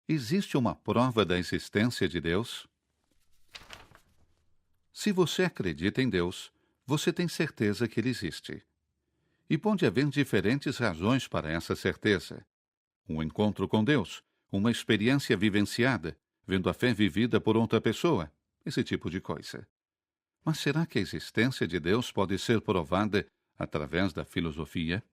Existe uma prova da existência de Deus? Se você acredita em Deus, você tem certeza que Ele existe. E pode haver diferentes razões para essa certeza. Um encontro com Deus, uma experiência vivenciada, vendo a fé vivida por outra pessoa, esse tipo de coisa. Mas será que a existência de Deus pode ser provada através da filosofia?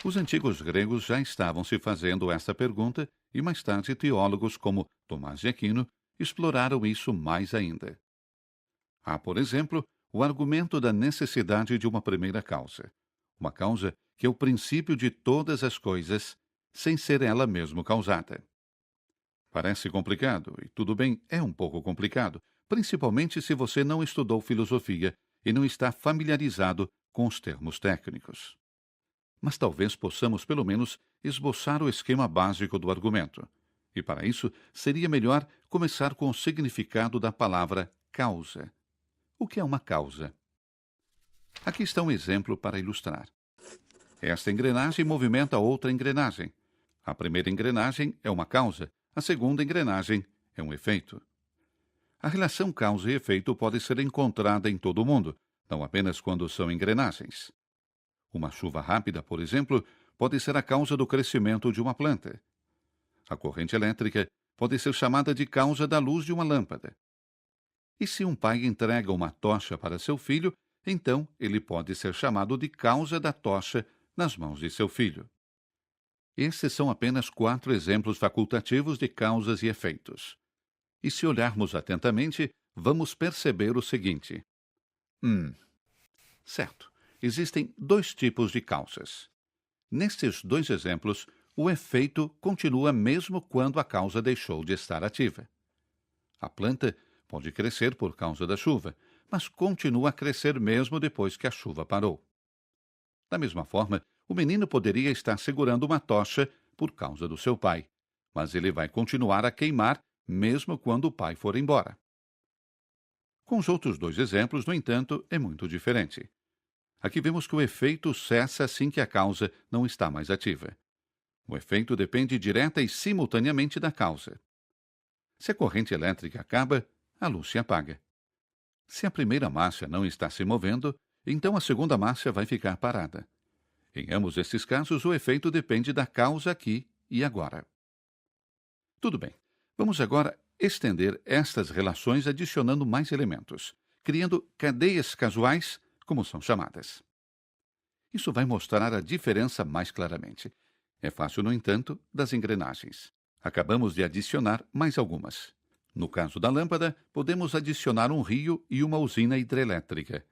Os antigos gregos já estavam se fazendo essa pergunta e mais tarde teólogos como Tomás de Aquino exploraram isso mais ainda. Há, por exemplo, o argumento da necessidade de uma primeira causa. Uma causa que é o princípio de todas as coisas, sem ser ela mesma causada. Parece complicado, e tudo bem, é um pouco complicado, principalmente se você não estudou filosofia e não está familiarizado com os termos técnicos. Mas talvez possamos, pelo menos, esboçar o esquema básico do argumento. E, para isso, seria melhor começar com o significado da palavra causa. O que é uma causa? Aqui está um exemplo para ilustrar. Esta engrenagem movimenta outra engrenagem. A primeira engrenagem é uma causa, a segunda engrenagem é um efeito. A relação causa e efeito pode ser encontrada em todo o mundo, não apenas quando são engrenagens. Uma chuva rápida, por exemplo, pode ser a causa do crescimento de uma planta. A corrente elétrica pode ser chamada de causa da luz de uma lâmpada. E se um pai entrega uma tocha para seu filho, então ele pode ser chamado de causa da tocha nas mãos de seu filho. Esses são apenas 4 exemplos facultativos de causas e efeitos. E se olharmos atentamente, vamos perceber o seguinte. Certo. Existem 2 tipos de causas. Nestes 2 exemplos, o efeito continua mesmo quando a causa deixou de estar ativa. A planta pode crescer por causa da chuva, mas continua a crescer mesmo depois que a chuva parou. Da mesma forma, o menino poderia estar segurando uma tocha por causa do seu pai, mas ele vai continuar a queimar mesmo quando o pai for embora. Com os outros 2 exemplos, no entanto, é muito diferente. Aqui vemos que o efeito cessa assim que a causa não está mais ativa. O efeito depende direta e simultaneamente da causa. Se a corrente elétrica acaba, a luz se apaga. Se a primeira marcha não está se movendo, então a segunda marcha vai ficar parada. Em ambos esses casos, o efeito depende da causa aqui e agora. Tudo bem. Vamos agora estender estas relações adicionando mais elementos, criando cadeias causais, como são chamadas. Isso vai mostrar a diferença mais claramente. É fácil, no entanto, das engrenagens. Acabamos de adicionar mais algumas. No caso da lâmpada, podemos adicionar um rio e uma usina hidrelétrica.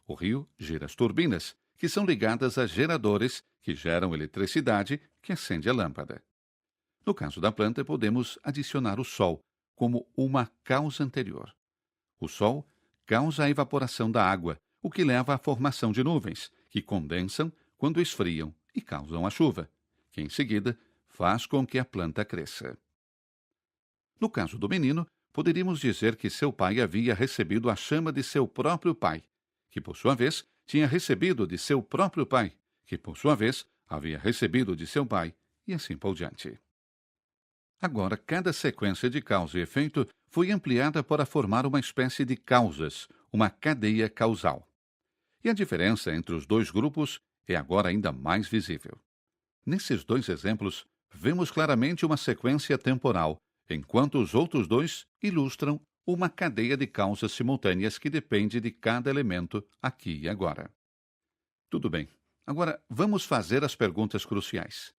O rio gira as turbinas, que são ligadas a geradores que geram eletricidade que acende a lâmpada. No caso da planta, podemos adicionar o sol como uma causa anterior. O sol causa a evaporação da água, o que leva à formação de nuvens, que condensam quando esfriam e causam a chuva, que em seguida faz com que a planta cresça. No caso do menino, poderíamos dizer que seu pai havia recebido a chama de seu próprio pai, que por sua vez tinha recebido de seu próprio pai, que por sua vez havia recebido de seu pai, e assim por diante. Agora, cada sequência de causa e efeito foi ampliada para formar uma espécie de causas, uma cadeia causal. E a diferença entre os 2 grupos é agora ainda mais visível. Nesses 2 exemplos, vemos claramente uma sequência temporal, enquanto os outros 2 ilustram uma cadeia de causas simultâneas que depende de cada elemento aqui e agora. Tudo bem. Agora, vamos fazer as perguntas cruciais.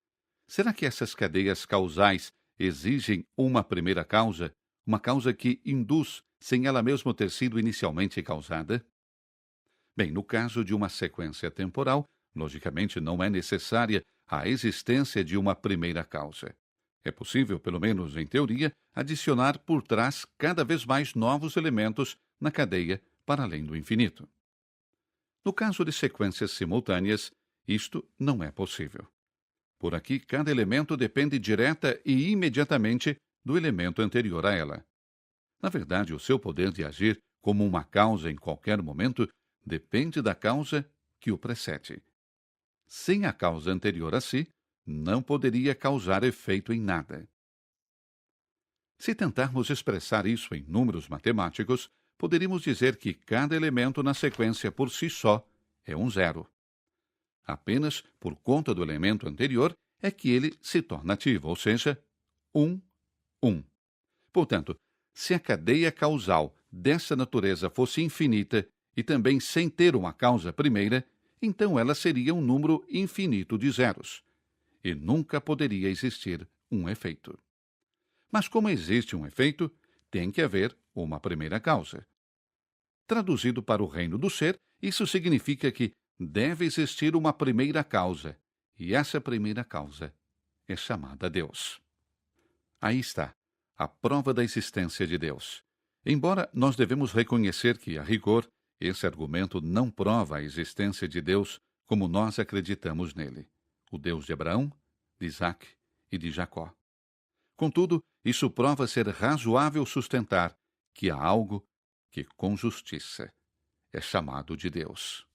Será que essas cadeias causais exigem uma primeira causa, uma causa que induz sem ela mesma ter sido inicialmente causada? Bem, no caso de uma sequência temporal, logicamente não é necessária a existência de uma primeira causa. É possível, pelo menos em teoria, adicionar por trás cada vez mais novos elementos na cadeia para além do infinito. No caso de sequências simultâneas, isto não é possível. Por aqui, cada elemento depende direta e imediatamente do elemento anterior a ela. Na verdade, o seu poder de agir como uma causa em qualquer momento, depende da causa que o precede. Sem a causa anterior a si, não poderia causar efeito em nada. Se tentarmos expressar isso em números matemáticos, poderíamos dizer que cada elemento na sequência por si só é um zero. Apenas por conta do elemento anterior é que ele se torna ativo, ou seja, 1, 1. Portanto, se a cadeia causal dessa natureza fosse infinita e também sem ter uma causa primeira, então ela seria um número infinito de zeros, e nunca poderia existir um efeito. Mas como existe um efeito, tem que haver uma primeira causa. Traduzido para o reino do ser, isso significa que deve existir uma primeira causa, e essa primeira causa é chamada Deus. Aí está, a prova da existência de Deus. Embora nós devemos reconhecer que, a rigor, esse argumento não prova a existência de Deus como nós acreditamos nele, o Deus de Abraão, de Isaque e de Jacó. Contudo, isso prova ser razoável sustentar que há algo que, com justiça, é chamado de Deus.